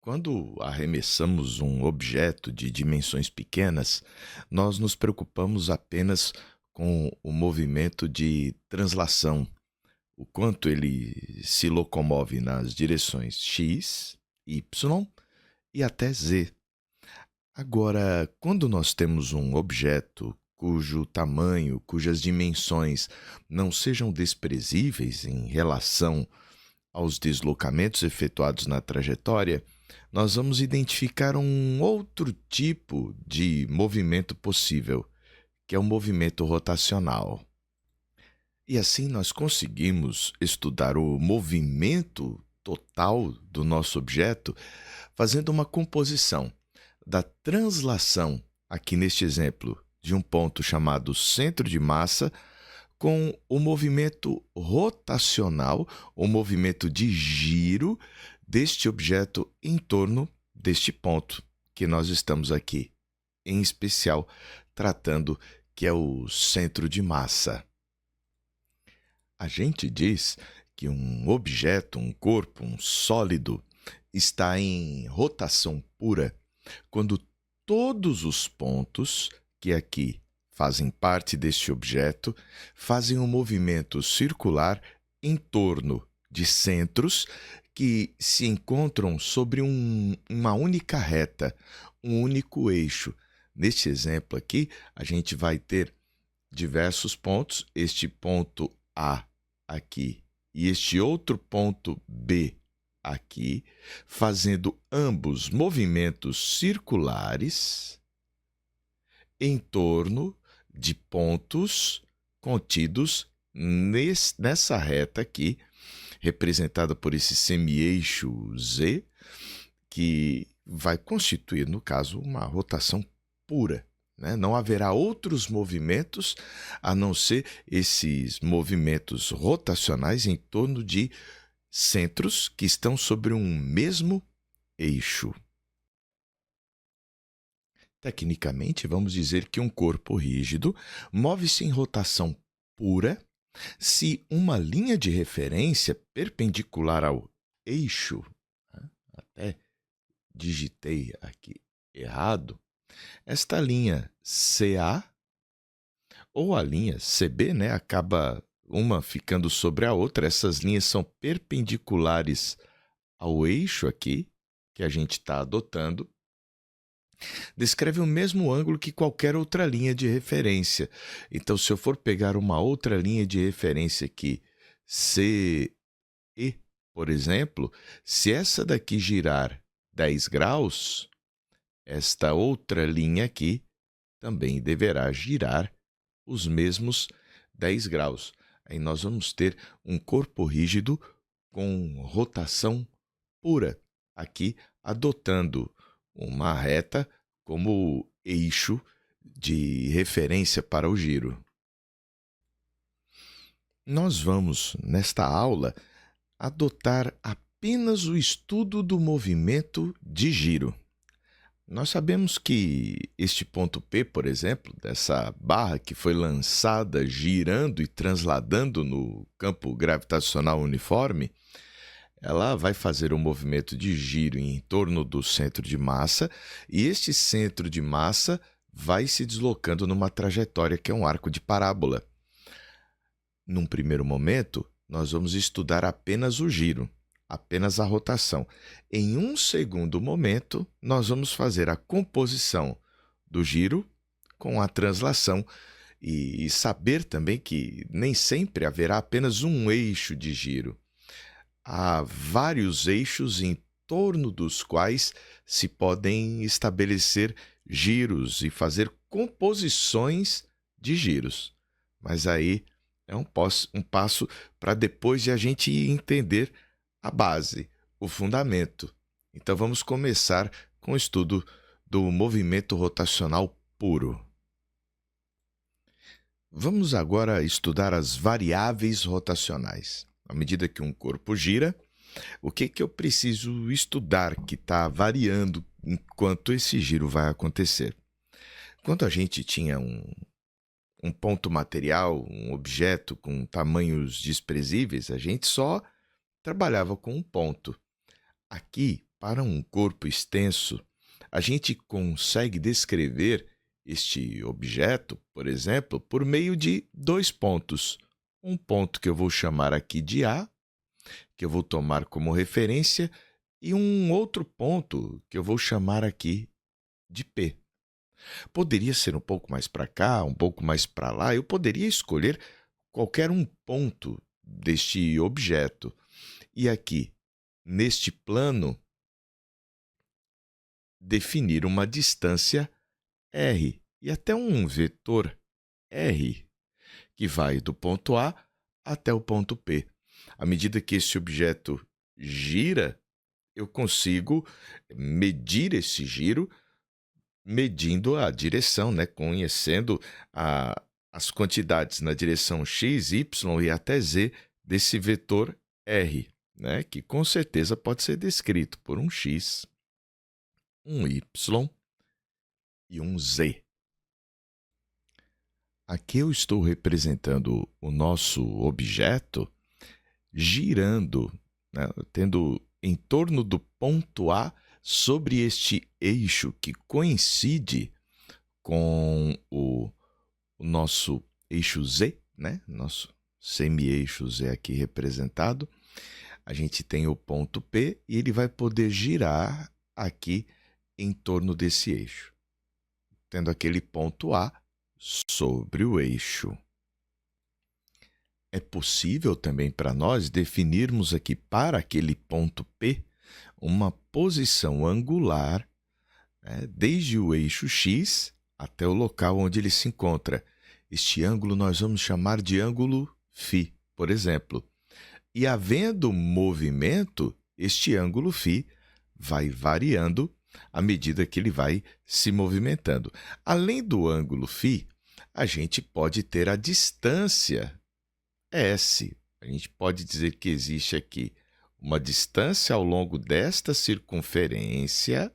Quando arremessamos um objeto de dimensões pequenas, nós nos preocupamos apenas com o movimento de translação, o quanto ele se locomove nas direções x, y e até z. Agora, quando nós temos um objeto cujo tamanho, cujas dimensões não sejam desprezíveis em relação aos deslocamentos efetuados na trajetória, nós vamos identificar um outro tipo de movimento possível, que é o movimento rotacional. E assim nós conseguimos estudar o movimento total do nosso objeto fazendo uma composição da translação, aqui neste exemplo, de um ponto chamado centro de massa com o movimento rotacional, o movimento de giro deste objeto em torno deste ponto que nós estamos aqui, em especial tratando que é o centro de massa. A gente diz que um objeto, um corpo, um sólido, está em rotação pura quando todos os pontos que aqui fazem parte deste objeto fazem um movimento circular em torno de centros que se encontram sobre uma única reta, um único eixo. Neste exemplo aqui, a gente vai ter diversos pontos, este ponto A aqui e este outro ponto B aqui, fazendo ambos movimentos circulares em torno de pontos contidos nessa reta aqui, representada por esse semi-eixo Z, que vai constituir, no caso, uma rotação pura. Não haverá outros movimentos a não ser esses movimentos rotacionais em torno de centros que estão sobre um mesmo eixo. Tecnicamente, vamos dizer que um corpo rígido move-se em rotação pura se uma linha de referência perpendicular ao eixo, até digitei aqui errado, esta linha CA ou a linha CB, acaba uma ficando sobre a outra. Essas linhas são perpendiculares ao eixo aqui, que a gente está adotando. Descreve o mesmo ângulo que qualquer outra linha de referência. Então, se eu for pegar uma outra linha de referência aqui, CE, por exemplo, se essa daqui girar 10 graus, esta outra linha aqui também deverá girar os mesmos 10 graus. Aí nós vamos ter um corpo rígido com rotação pura, aqui adotando uma reta como eixo de referência para o giro. Nós vamos, nesta aula, adotar apenas o estudo do movimento de giro. Nós sabemos que este ponto P, por exemplo, dessa barra que foi lançada girando e transladando no campo gravitacional uniforme, ela vai fazer um movimento de giro em torno do centro de massa e este centro de massa vai se deslocando numa trajetória que é um arco de parábola. Num primeiro momento, nós vamos estudar apenas o giro, apenas a rotação. Em um segundo momento, nós vamos fazer a composição do giro com a translação e saber também que nem sempre haverá apenas um eixo de giro. Há vários eixos em torno dos quais se podem estabelecer giros e fazer composições de giros. Mas aí é um passo para depois de a gente entender a base, o fundamento. Então vamos começar com o estudo do movimento rotacional puro. Vamos agora estudar as variáveis rotacionais. À medida que um corpo gira, o que eu preciso estudar que está variando enquanto esse giro vai acontecer? Quando a gente tinha um ponto material, um objeto com tamanhos desprezíveis, a gente só trabalhava com um ponto. Aqui, para um corpo extenso, a gente consegue descrever este objeto, por exemplo, por meio de dois pontos. Um ponto que eu vou chamar aqui de A, que eu vou tomar como referência, e um outro ponto que eu vou chamar aqui de P. Poderia ser um pouco mais para cá, um pouco mais para lá, eu poderia escolher qualquer um ponto deste objeto. E aqui, neste plano, definir uma distância r e até um vetor r, que vai do ponto A até o ponto P. À medida que esse objeto gira, eu consigo medir esse giro medindo a direção, né? Conhecendo as quantidades na direção x, y e até z desse vetor r, né? Que com certeza pode ser descrito por um x, um y e um z. Aqui eu estou representando o nosso objeto girando, né? Tendo em torno do ponto A sobre este eixo que coincide com o nosso eixo Z, né? Nosso semi-eixo Z aqui representado. A gente tem o ponto P e ele vai poder girar aqui em torno desse eixo, tendo aquele ponto A sobre o eixo. É possível também para nós definirmos aqui para aquele ponto P uma posição angular, né, desde o eixo X até o local onde ele se encontra. Este ângulo nós vamos chamar de ângulo φ, por exemplo. E havendo movimento, este ângulo φ vai variando à medida que ele vai se movimentando. Além do ângulo φ, a gente pode ter a distância S. A gente pode dizer que existe aqui uma distância ao longo desta circunferência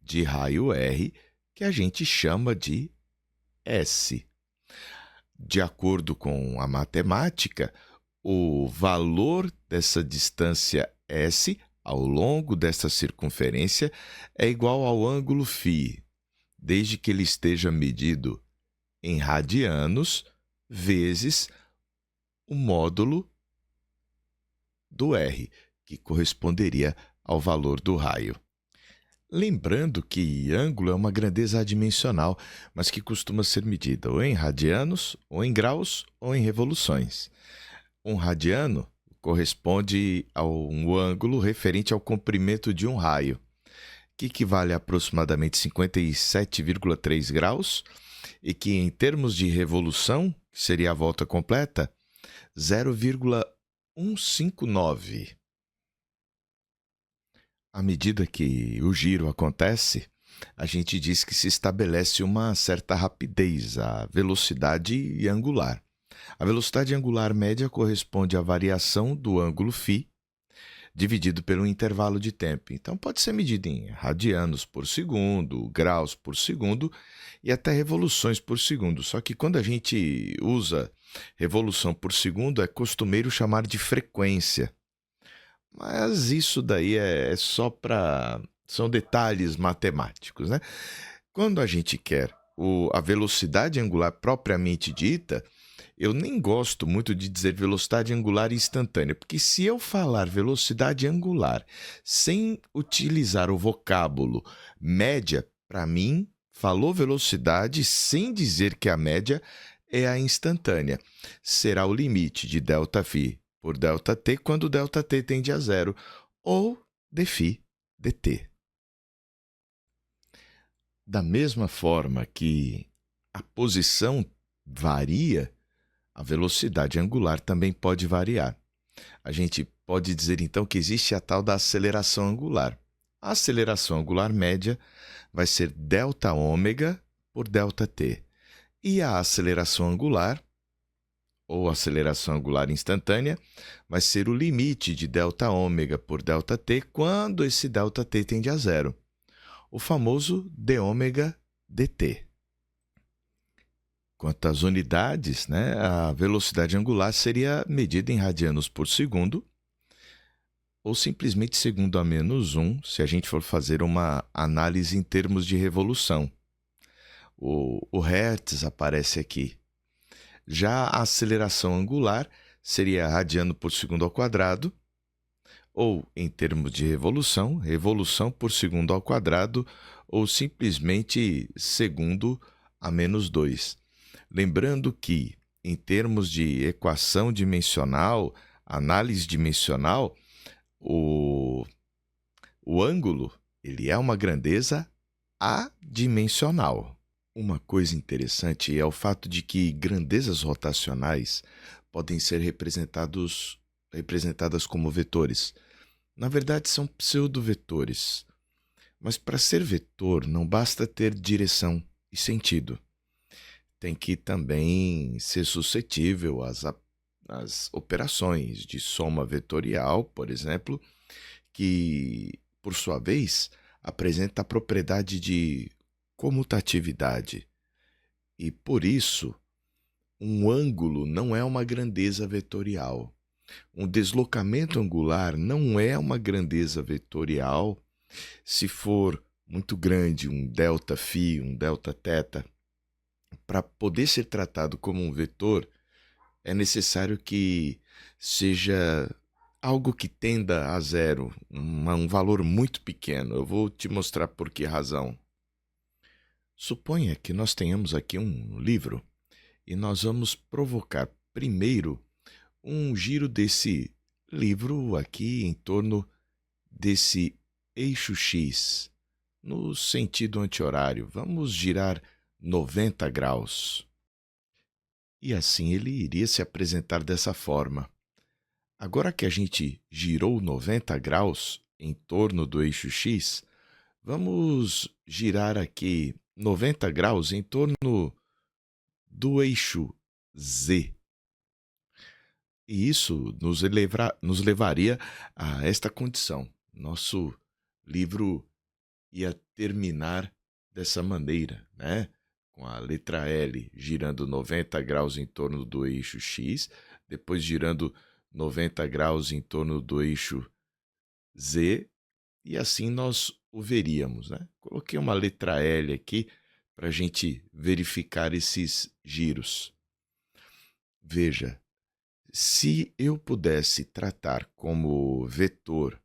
de raio R, que a gente chama de S. De acordo com a matemática, o valor dessa distância S ao longo desta circunferência é igual ao ângulo φ, desde que ele esteja medido em radianos vezes o módulo do R, que corresponderia ao valor do raio. Lembrando que ângulo é uma grandeza adimensional, mas que costuma ser medida ou em radianos, ou em graus, ou em revoluções. Um radiano corresponde a um ângulo referente ao comprimento de um raio, que equivale a aproximadamente 57,3 graus, e que, em termos de revolução, que seria a volta completa, 0,159. À medida que o giro acontece, a gente diz que se estabelece uma certa rapidez, a velocidade angular. A velocidade angular média corresponde à variação do ângulo φ dividido pelo intervalo de tempo. Então, pode ser medido em radianos por segundo, graus por segundo e até revoluções por segundo. Só que quando a gente usa revolução por segundo, é costumeiro chamar de frequência. Mas isso daí é só para... são detalhes matemáticos, né? Quando a gente quer a velocidade angular propriamente dita, eu nem gosto muito de dizer velocidade angular instantânea, porque se eu falar velocidade angular sem utilizar o vocábulo média, para mim, falou velocidade sem dizer que a média é a instantânea. Será o limite de ΔΦ por ΔT quando ΔT tende a zero, ou dφ dt. Da mesma forma que a posição varia, a velocidade angular também pode variar. A gente pode dizer, então, que existe a tal da aceleração angular. A aceleração angular média vai ser Δω por ΔT. E a aceleração angular, ou aceleração angular instantânea, vai ser o limite de Δω por ΔT quando esse ΔT tende a zero. O famoso dω dt. Quanto às unidades, né, a velocidade angular seria medida em radianos por segundo, ou simplesmente segundo a menos 1, se a gente for fazer uma análise em termos de revolução. O Hertz aparece aqui. Já a aceleração angular seria radiano por segundo ao quadrado, ou, em termos de revolução, revolução por segundo ao quadrado, ou simplesmente segundo a menos 2. Lembrando que, em termos de equação dimensional, análise dimensional, o ângulo ele é uma grandeza adimensional. Uma coisa interessante é o fato de que grandezas rotacionais podem ser representadas como vetores. Na verdade, são pseudovetores. Mas para ser vetor, não basta ter direção e sentido. Tem que também ser suscetível às operações de soma vetorial, por exemplo, que, por sua vez, apresenta a propriedade de comutatividade. E, por isso, um ângulo não é uma grandeza vetorial. Um deslocamento angular não é uma grandeza vetorial se for muito grande, um ΔΦ, um Δθ. Para poder ser tratado como um vetor, é necessário que seja algo que tenda a zero, um valor muito pequeno. Eu vou te mostrar por que razão. Suponha que nós tenhamos aqui um livro e nós vamos provocar primeiro um giro desse livro aqui em torno desse eixo X, no sentido anti-horário. Vamos girar 90 graus. E assim ele iria se apresentar dessa forma. Agora que a gente girou 90 graus em torno do eixo X, vamos girar aqui 90 graus em torno do eixo Z. E isso nos levaria a esta condição. Nosso livro ia terminar dessa maneira, né? Com a letra L girando 90 graus em torno do eixo X, depois girando 90 graus em torno do eixo Z, e assim nós o veríamos, né? Coloquei uma letra L aqui para a gente verificar esses giros. Veja, se eu pudesse tratar como vetor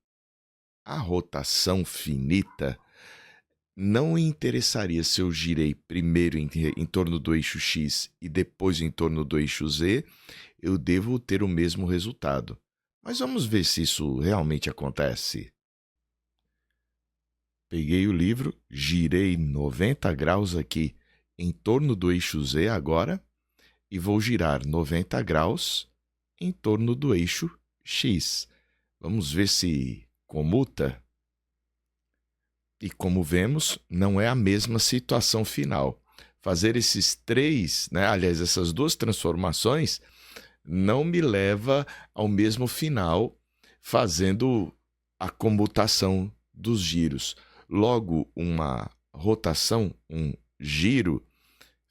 a rotação finita, não interessaria se eu girei primeiro em torno do eixo X e depois em torno do eixo Z, eu devo ter o mesmo resultado. Mas vamos ver se isso realmente acontece. Peguei o livro, girei 90 graus aqui em torno do eixo Z agora e vou girar 90 graus em torno do eixo X. Vamos ver se comuta. E como vemos, não é a mesma situação final. Fazer esses três, aliás, essas duas transformações, não me leva ao mesmo final fazendo a comutação dos giros. Logo, uma rotação, um giro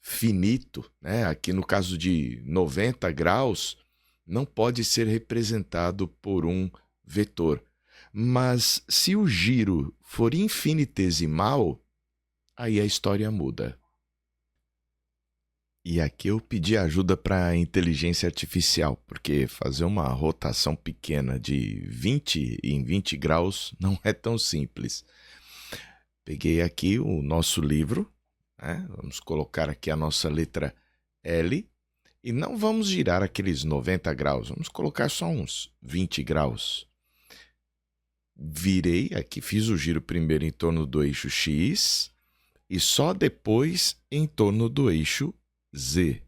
finito, aqui no caso de 90 graus, não pode ser representado por um vetor. Mas se o giro for infinitesimal, aí a história muda. E aqui eu pedi ajuda para a inteligência artificial, porque fazer uma rotação pequena de 20 em 20 graus não é tão simples. Peguei aqui o nosso livro, vamos colocar aqui a nossa letra L, e não vamos girar aqueles 90 graus, vamos colocar só uns 20 graus. Virei aqui, fiz o giro primeiro em torno do eixo X e só depois em torno do eixo Z.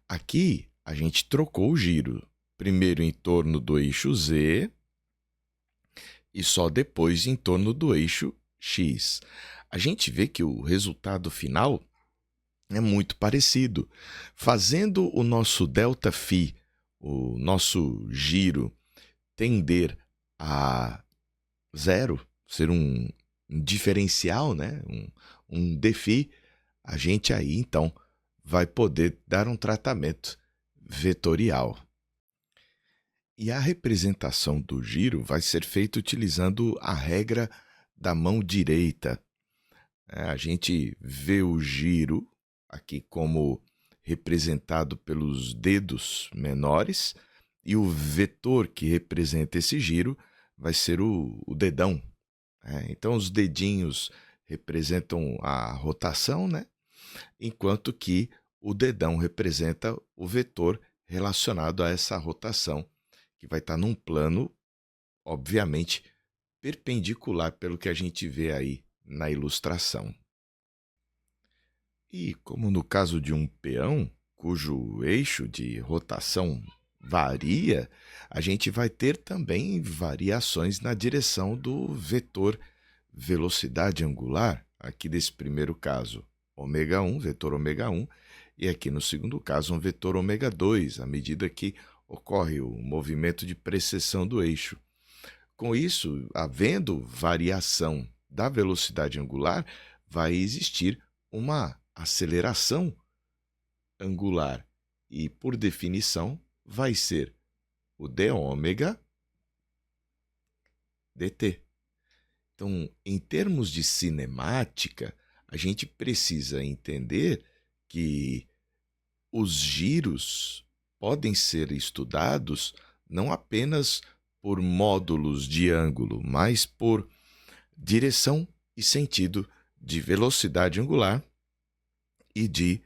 Aqui a gente trocou o giro, primeiro em torno do eixo Z e só depois em torno do eixo X. A gente vê que o resultado final é muito parecido. Fazendo o nosso ΔΦ, o nosso giro, tender a zero, ser um diferencial, um dφ, a gente aí então vai poder dar um tratamento vetorial. E a representação do giro vai ser feita utilizando a regra da mão direita. A gente vê o giro aqui como representado pelos dedos menores, e o vetor que representa esse giro vai ser o dedão. Então, os dedinhos representam a rotação, né? Enquanto que o dedão representa o vetor relacionado a essa rotação, que vai estar num plano, obviamente, perpendicular pelo que a gente vê aí na ilustração. E como no caso de um peão, cujo eixo de rotação varia, a gente vai ter também variações na direção do vetor velocidade angular, aqui desse primeiro caso, ômega 1, vetor ômega 1, e aqui no segundo caso, um vetor ômega 2, à medida que ocorre o movimento de precessão do eixo. Com isso, havendo variação da velocidade angular, vai existir uma aceleração angular e, por definição, vai ser o d ômega dt. Então, em termos de cinemática, a gente precisa entender que os giros podem ser estudados não apenas por módulos de ângulo, mas por direção e sentido de velocidade angular e de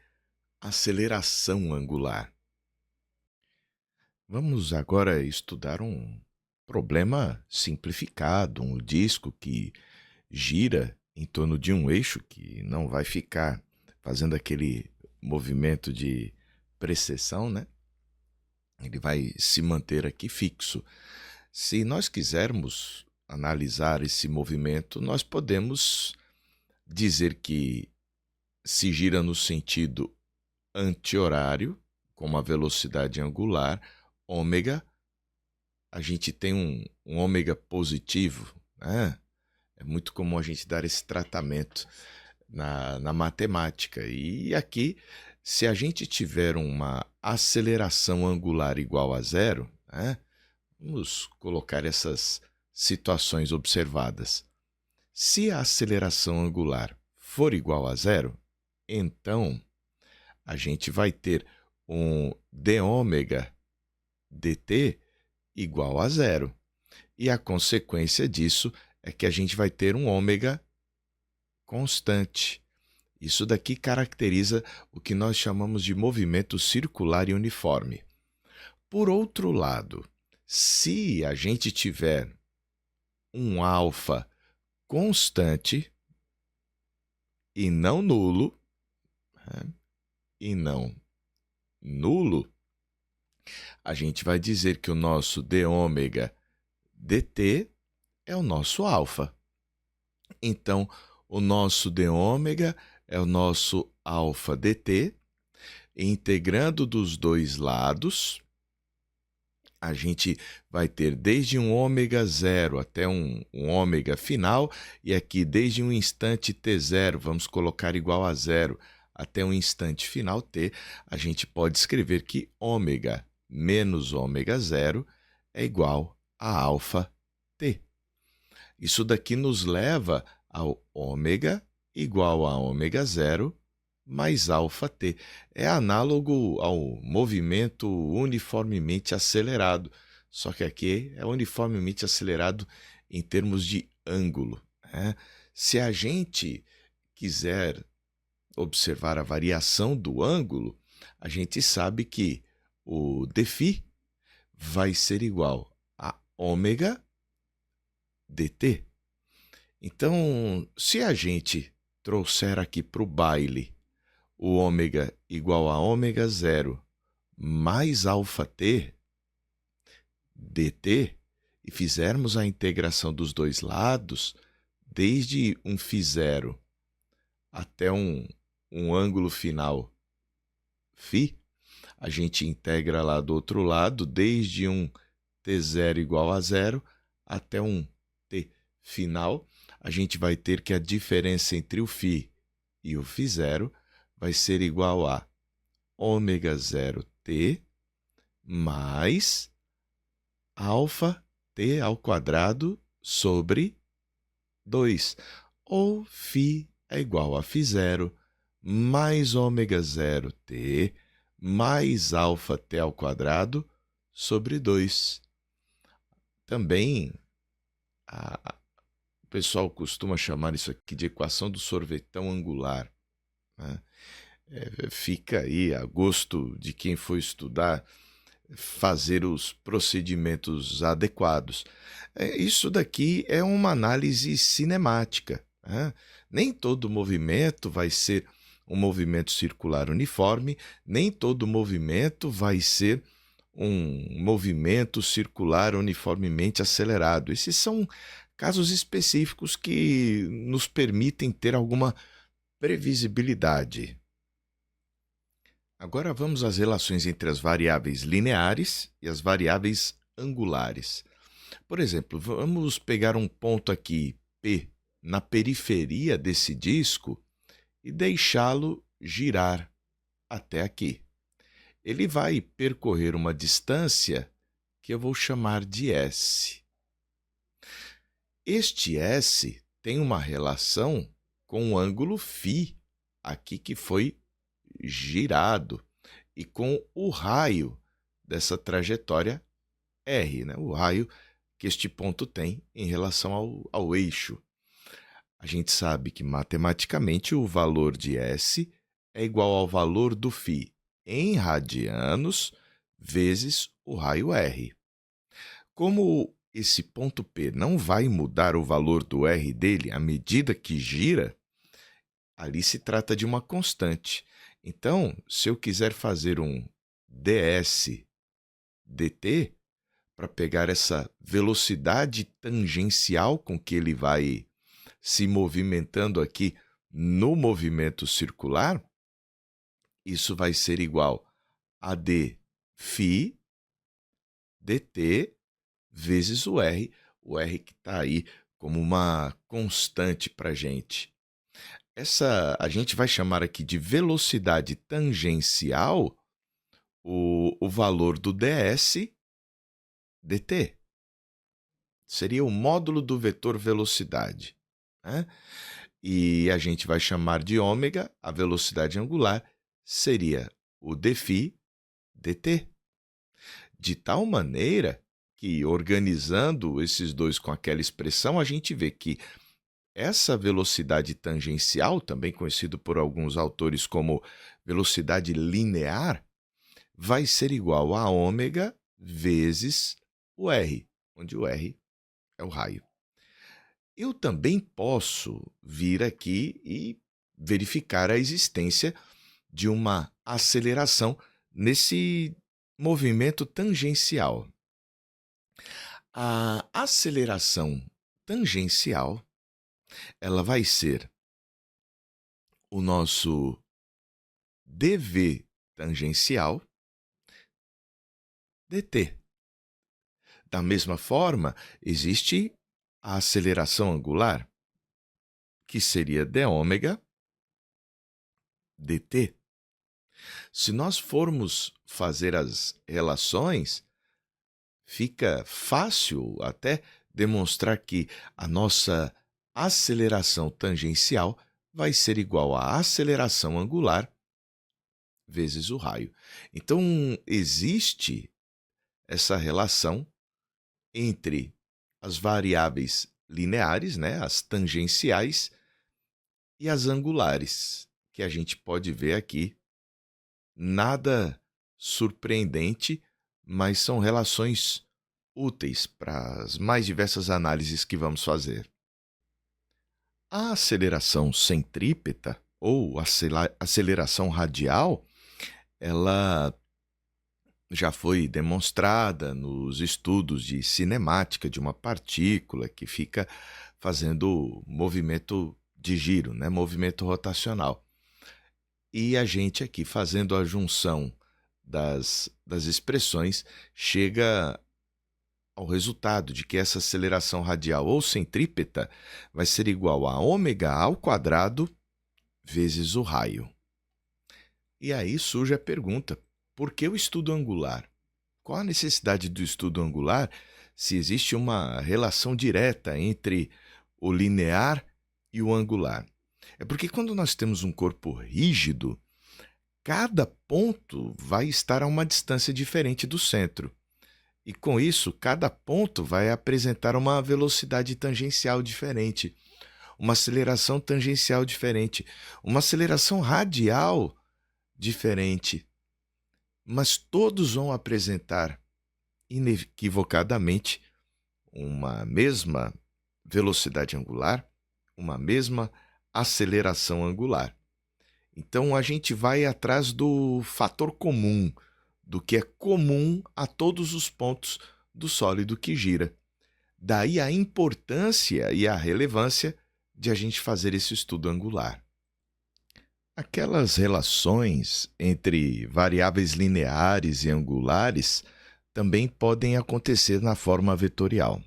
aceleração angular. Vamos agora estudar um problema simplificado, um disco que gira em torno de um eixo que não vai ficar fazendo aquele movimento de precessão, né? Ele vai se manter aqui fixo. Se nós quisermos analisar esse movimento, nós podemos dizer que se gira no sentido anti-horário, com uma velocidade angular, ômega, a gente tem um ômega positivo, né? É muito comum a gente dar esse tratamento na matemática. E aqui, se a gente tiver uma aceleração angular igual a zero, né? Vamos colocar essas situações observadas. Se a aceleração angular for igual a zero, então a gente vai ter um d ômega dt igual a zero. E a consequência disso é que a gente vai ter um ômega constante. Isso daqui caracteriza o que nós chamamos de movimento circular e uniforme. Por outro lado, se a gente tiver um alfa constante e não nulo, a gente vai dizer que o nosso d ômega dt é o nosso alfa. Então, o nosso d ômega é o nosso alfa dt, integrando dos dois lados, a gente vai ter desde um ômega zero até um ômega final, e aqui desde um instante t0, vamos colocar igual a zero, até um instante final t, a gente pode escrever que ômega menos ômega zero é igual a alfa t. Isso daqui nos leva ao ômega igual a ômega zero mais alfa t. É análogo ao movimento uniformemente acelerado, só que aqui é uniformemente acelerado em termos de ângulo, né? Se a gente quiser observar a variação do ângulo, a gente sabe que o dφ vai ser igual a ômega dt. Então, se a gente trouxer aqui para o baile o ômega igual a ômega zero mais alfa t dt, e fizermos a integração dos dois lados, desde um φ0 até um ângulo final φ, a gente integra lá do outro lado, desde um t0 igual a zero até um t final, a gente vai ter que a diferença entre o φ e o φ0 vai ser igual a ômega 0t mais alfa t ao quadrado sobre 2. Ou φ é igual a φ0 mais ômega 0 t mais alfa t ao quadrado sobre 2. Também o pessoal costuma chamar isso aqui de equação do sorvetão angular, né? Fica aí a gosto de quem for estudar, fazer os procedimentos adequados. Isso daqui é uma análise cinemática, né? Nem todo movimento vai ser um movimento circular uniforme, nem todo movimento vai ser um movimento circular uniformemente acelerado. Esses são casos específicos que nos permitem ter alguma previsibilidade. Agora vamos às relações entre as variáveis lineares e as variáveis angulares. Por exemplo, vamos pegar um ponto aqui, P, na periferia desse disco e deixá-lo girar até aqui. Ele vai percorrer uma distância que eu vou chamar de S. Este S tem uma relação com o ângulo φ, aqui que foi girado, e com o raio dessa trajetória R, né? O raio que este ponto tem em relação ao eixo. A gente sabe que matematicamente o valor de S é igual ao valor do φ em radianos vezes o raio R. Como esse ponto P não vai mudar o valor do R dele à medida que gira, ali se trata de uma constante. Então, se eu quiser fazer um ds dt, para pegar essa velocidade tangencial com que ele vai se movimentando aqui no movimento circular, isso vai ser igual a d φ dt vezes o R que está aí como uma constante para a gente. Essa a gente vai chamar aqui de velocidade tangencial o valor do ds dt. Seria o módulo do vetor velocidade, né? E a gente vai chamar de ômega, a velocidade angular, seria o dφ dt. De tal maneira que, organizando esses dois com aquela expressão, a gente vê que essa velocidade tangencial, também conhecido por alguns autores como velocidade linear, vai ser igual a ômega vezes o R, onde o R é o raio. Eu também posso vir aqui e verificar a existência de uma aceleração nesse movimento tangencial. A aceleração tangencial, ela vai ser o nosso dv tangencial dt. Da mesma forma, existe a aceleração angular, que seria dω dt. Se nós formos fazer as relações, fica fácil até demonstrar que a nossa aceleração tangencial vai ser igual à aceleração angular vezes o raio. Então, existe essa relação entre as variáveis lineares, né, as tangenciais, e as angulares, que a gente pode ver aqui. Nada surpreendente, mas são relações úteis para as mais diversas análises que vamos fazer. A aceleração centrípeta, ou aceleração radial, ela já foi demonstrada nos estudos de cinemática de uma partícula que fica fazendo movimento de giro, né? Movimento rotacional. E a gente aqui, fazendo a junção das expressões, chega ao resultado de que essa aceleração radial ou centrípeta vai ser igual a ômega ao quadrado vezes o raio. E aí surge a pergunta, por que o estudo angular? qual a necessidade do estudo angular se existe uma relação direta entre o linear e o angular? É porque quando nós temos um corpo rígido, cada ponto vai estar a uma distância diferente do centro. E com isso, cada ponto vai apresentar uma velocidade tangencial diferente, uma aceleração tangencial diferente, uma aceleração radial diferente. Mas todos vão apresentar inequivocadamente uma mesma velocidade angular, uma mesma aceleração angular. Então a gente vai atrás do fator comum, do que é comum a todos os pontos do sólido que gira. Daí a importância e a relevância de a gente fazer esse estudo angular. Aquelas relações entre variáveis lineares e angulares também podem acontecer na forma vetorial.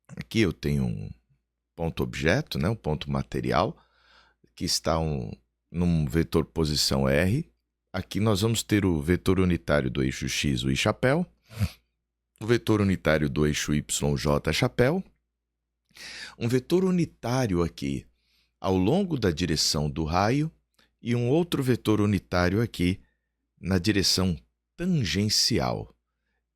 Aqui eu tenho um ponto objeto, um ponto material, que está num vetor posição R. Aqui nós vamos ter o vetor unitário do eixo x, o i chapéu, o vetor unitário do eixo y, j chapéu, um vetor unitário aqui ao longo da direção do raio e um outro vetor unitário aqui na direção tangencial.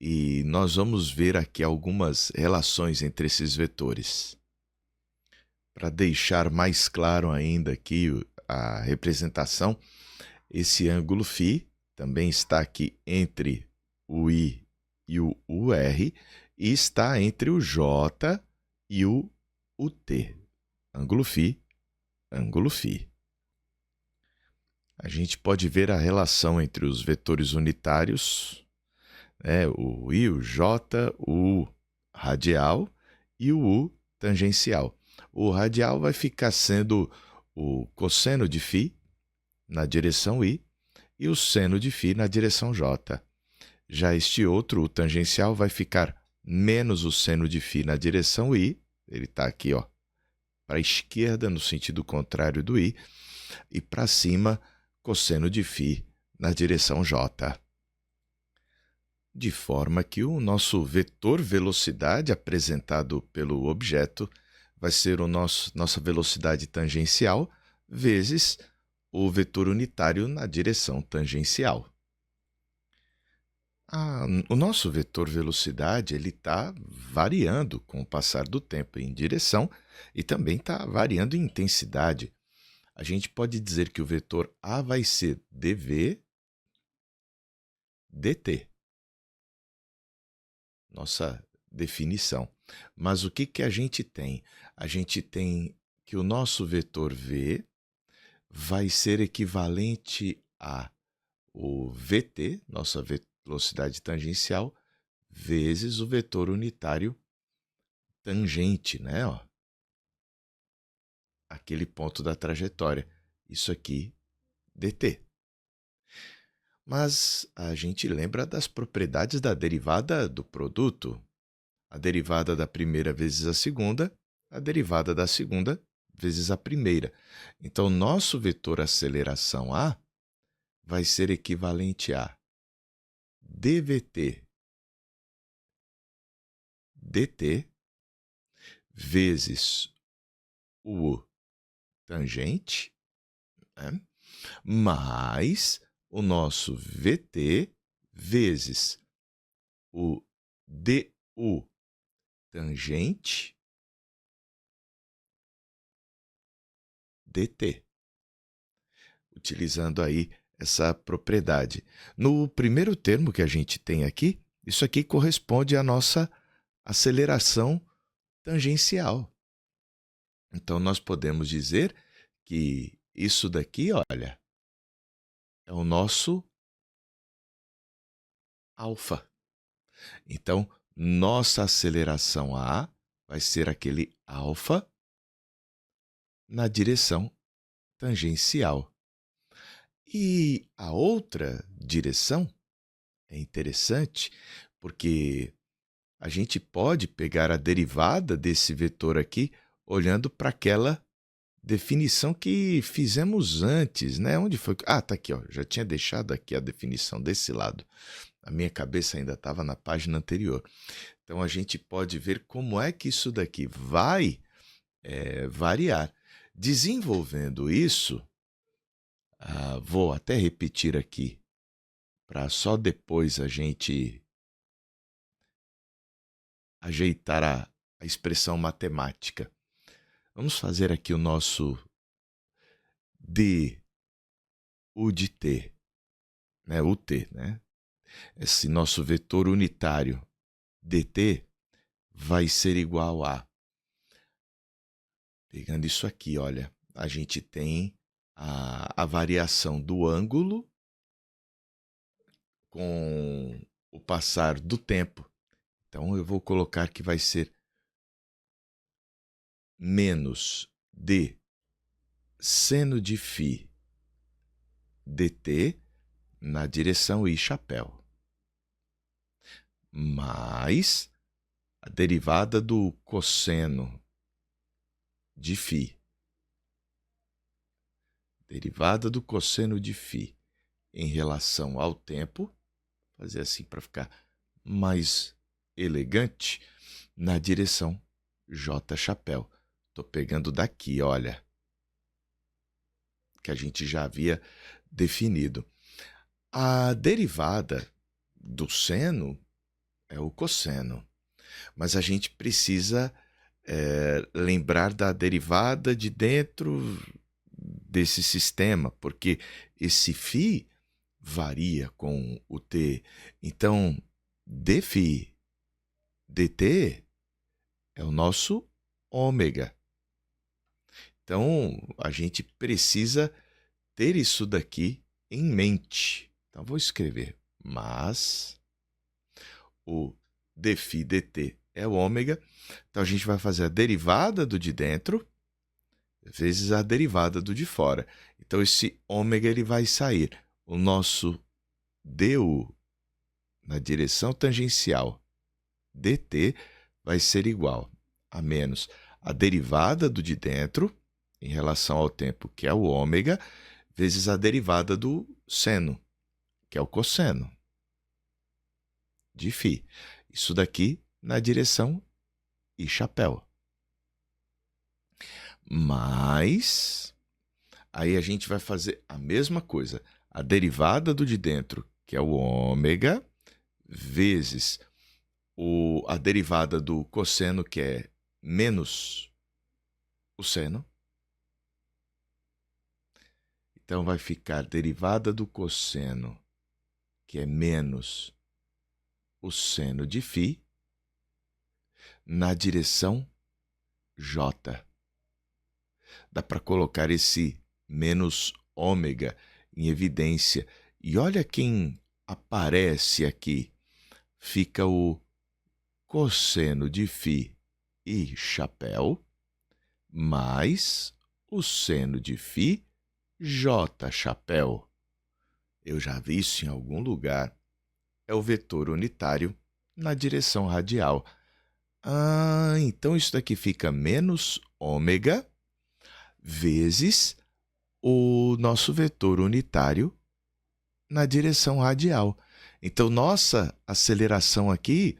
E nós vamos ver aqui algumas relações entre esses vetores. Para deixar mais claro ainda aqui a representação, esse ângulo φ também está aqui entre o I e o UR e está entre o J e o UT. Ângulo φ, ângulo φ. A gente pode ver a relação entre os vetores unitários, o I, o J, o U radial e o U tangencial. O radial vai ficar sendo o cosseno de φ na direção I e o seno de φ na direção J. Já este outro, o tangencial, vai ficar menos o seno de φ na direção I, ele está aqui para a esquerda, no sentido contrário do I, e para cima, cosseno de φ na direção J. De forma que o nosso vetor velocidade apresentado pelo objeto vai ser nossa velocidade tangencial vezes o vetor unitário na direção tangencial. O nosso vetor velocidade está variando com o passar do tempo em direção e também está variando em intensidade. A gente pode dizer que o vetor A vai ser dv dt. Nossa definição. Mas o que a gente tem? A gente tem que o nosso vetor v vai ser equivalente a o vt, nossa velocidade tangencial, vezes o vetor unitário tangente, aquele ponto da trajetória. Isso aqui, dt. Mas a gente lembra das propriedades da derivada do produto. A derivada da primeira vezes a segunda, a derivada da segunda vezes a primeira. Então, nosso vetor aceleração A vai ser equivalente a dvt dt vezes o tangente, mais o nosso vt vezes o du tangente dt, utilizando aí essa propriedade. No primeiro termo que a gente tem aqui, isso aqui corresponde à nossa aceleração tangencial. Então, nós podemos dizer que isso daqui, olha, é o nosso alfa. Então, nossa aceleração A vai ser aquele alfa na direção tangencial. E a outra direção é interessante porque a gente pode pegar a derivada desse vetor aqui olhando para aquela definição que fizemos antes, Onde foi? Tá aqui, já tinha deixado aqui a definição desse lado. A minha cabeça ainda estava na página anterior. Então, a gente pode ver como é que isso daqui vai variar. Desenvolvendo isso, vou até repetir aqui, para só depois a gente ajeitar a expressão matemática. Vamos fazer aqui o nosso U de T, né? UT, né? Esse nosso vetor unitário dt vai ser igual a... Pegando isso aqui, olha, a gente tem a variação do ângulo com o passar do tempo. Então, eu vou colocar que vai ser menos d seno de φ dt na direção I chapéu, mais a derivada do cosseno de φ. Derivada do cosseno de φ em relação ao tempo, fazer assim para ficar mais elegante, na direção J chapéu. Estou pegando daqui, olha, que a gente já havia definido. A derivada do seno é o cosseno, mas a gente precisa lembrar da derivada de dentro desse sistema, porque esse φ varia com o t. Então, dφ dt é o nosso ômega. Então, a gente precisa ter isso daqui em mente. Então, vou escrever, mas o dφ dt é o ômega. Então, a gente vai fazer a derivada do de dentro vezes a derivada do de fora. Então, esse ômega ele vai sair. O nosso du na direção tangencial dt vai ser igual a menos a derivada do de dentro em relação ao tempo, que é o ômega, vezes a derivada do seno, que é o cosseno de φ. Isso daqui na direção I chapéu. Mas aí a gente vai fazer a mesma coisa. A derivada do de dentro, que é o ômega, vezes a derivada do cosseno, que é menos o seno. Então, vai ficar derivada do cosseno, que é menos o seno de φ, na direção J. Dá para colocar esse menos ômega em evidência. E olha quem aparece aqui. Fica o cosseno de φ e chapéu, mais o seno de φ, J chapéu. Eu já vi isso em algum lugar. É o vetor unitário na direção radial. Então isso daqui fica menos ômega vezes o nosso vetor unitário na direção radial. Então, nossa aceleração aqui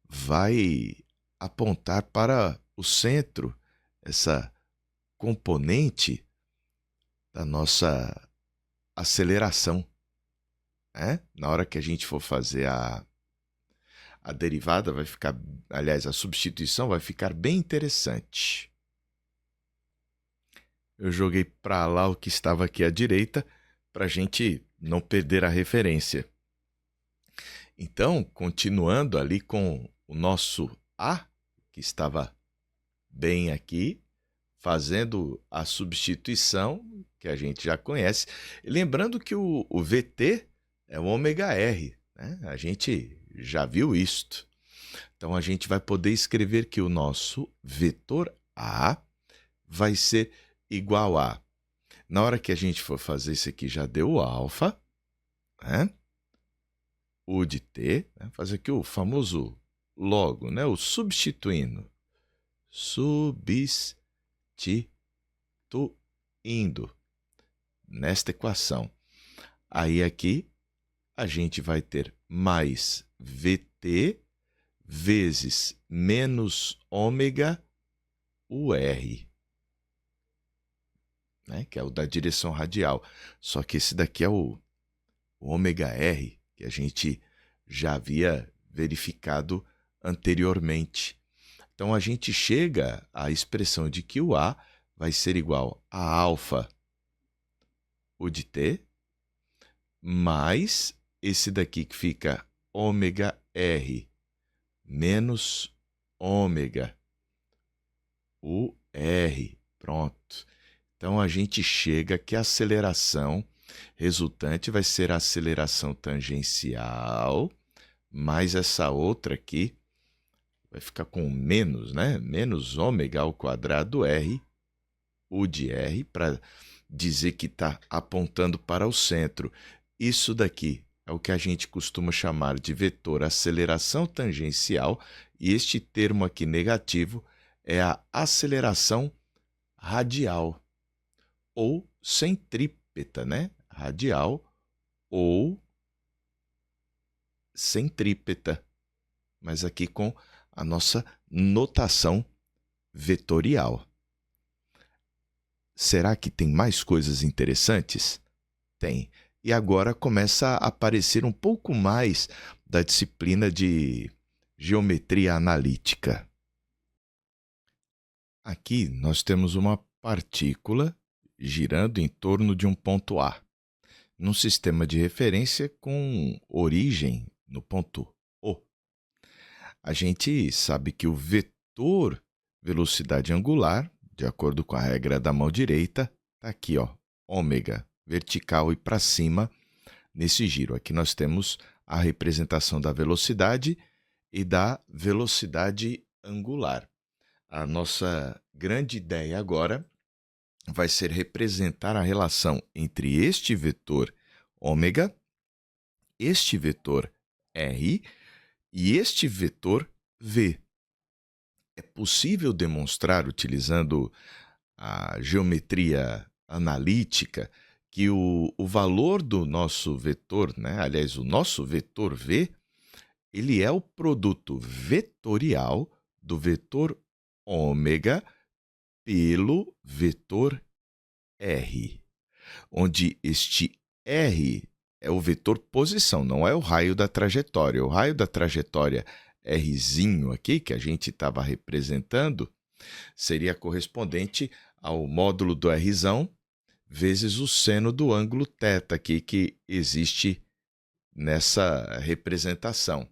vai apontar para o centro, essa componente da nossa aceleração. Na hora que a gente for fazer a derivada, vai ficar, aliás, a substituição vai ficar bem interessante. Eu joguei para lá o que estava aqui à direita, para a gente não perder a referência. Então, continuando ali com o nosso A, que estava bem aqui, fazendo a substituição, que a gente já conhece. Lembrando que o VT é o ômega R, né? A gente já viu isto. Então, a gente vai poder escrever que o nosso vetor A vai ser igual a... Na hora que a gente for fazer isso aqui, já deu o alfa, né? O de t, né? Fazer aqui o famoso logo, né? O substituindo. Substituindo nesta equação. Aí aqui a gente vai ter mais VT vezes menos ômega UR, né? Que é o da direção radial. Só que esse daqui é o ômega R, que a gente já havia verificado anteriormente. Então, a gente chega à expressão de que o A vai ser igual a alfa, o de T, mais esse daqui que fica ômega R, menos ômega UR. Pronto. Então, a gente chega que a aceleração resultante vai ser a aceleração tangencial, mais essa outra aqui, vai ficar com menos, né? Menos ômega ao quadrado R, U de R, para dizer que está apontando para o centro. Isso daqui é o que a gente costuma chamar de vetor aceleração tangencial, e este termo aqui negativo é a aceleração radial, ou centrípeta, né? Radial ou centrípeta, mas aqui com a nossa notação vetorial. Será que tem mais coisas interessantes? Tem. E agora começa a aparecer um pouco mais da disciplina de geometria analítica. Aqui nós temos uma partícula girando em torno de um ponto A, num sistema de referência com origem no ponto O. A gente sabe que o vetor velocidade angular, de acordo com a regra da mão direita, está aqui, ó, ômega, vertical e para cima nesse giro. Aqui nós temos a representação da velocidade e da velocidade angular. A nossa grande ideia agora vai ser representar a relação entre este vetor ômega, este vetor R e este vetor V. É possível demonstrar, utilizando a geometria analítica, que o valor do nosso vetor, né? Aliás, o nosso vetor V, ele é o produto vetorial do vetor ômega pelo vetor R, onde este R é o vetor posição, não é o raio da trajetória. O raio da trajetória Rzinho aqui, que a gente estava representando, seria correspondente ao módulo do Rzão vezes o seno do ângulo θ aqui que existe nessa representação.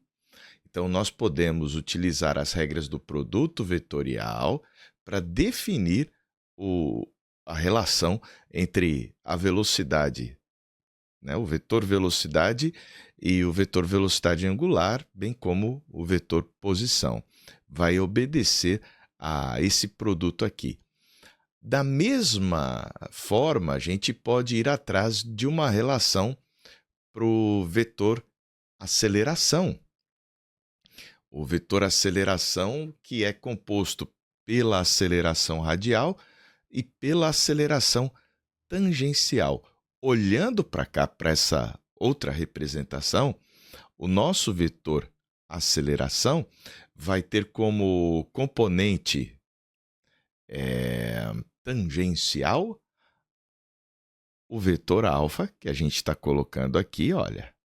Então, nós podemos utilizar as regras do produto vetorial para definir a relação entre a velocidade, né, o vetor velocidade e o vetor velocidade angular, bem como o vetor posição. Vai obedecer a esse produto aqui. Da mesma forma, a gente pode ir atrás de uma relação para o vetor aceleração. O vetor aceleração que é composto pela aceleração radial e pela aceleração tangencial. Olhando para cá, para essa outra representação, o nosso vetor aceleração vai ter como componente tangencial o vetor alfa, que a gente está colocando aqui, olha.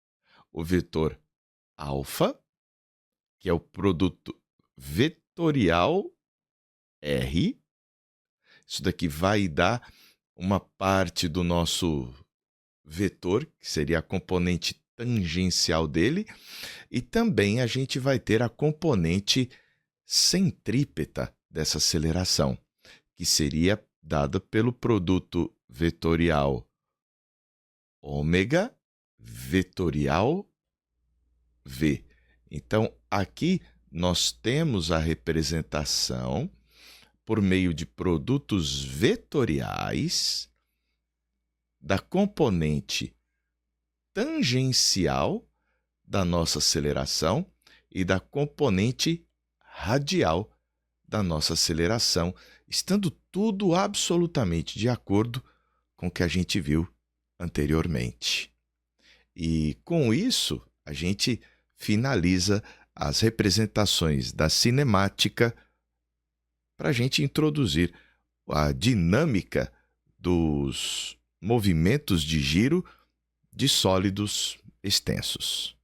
O vetor alfa, que é o produto vetorial R. Isso daqui vai dar uma parte do nosso vetor, que seria a componente tangencial dele, e também a gente vai ter a componente centrípeta dessa aceleração, que seria dada pelo produto vetorial ômega vetorial V. Então, aqui nós temos a representação por meio de produtos vetoriais da componente tangencial da nossa aceleração e da componente radial da nossa aceleração, estando tudo absolutamente de acordo com o que a gente viu anteriormente. E com isso, a gente finaliza as representações da cinemática para a gente introduzir a dinâmica dos movimentos de giro de sólidos extensos.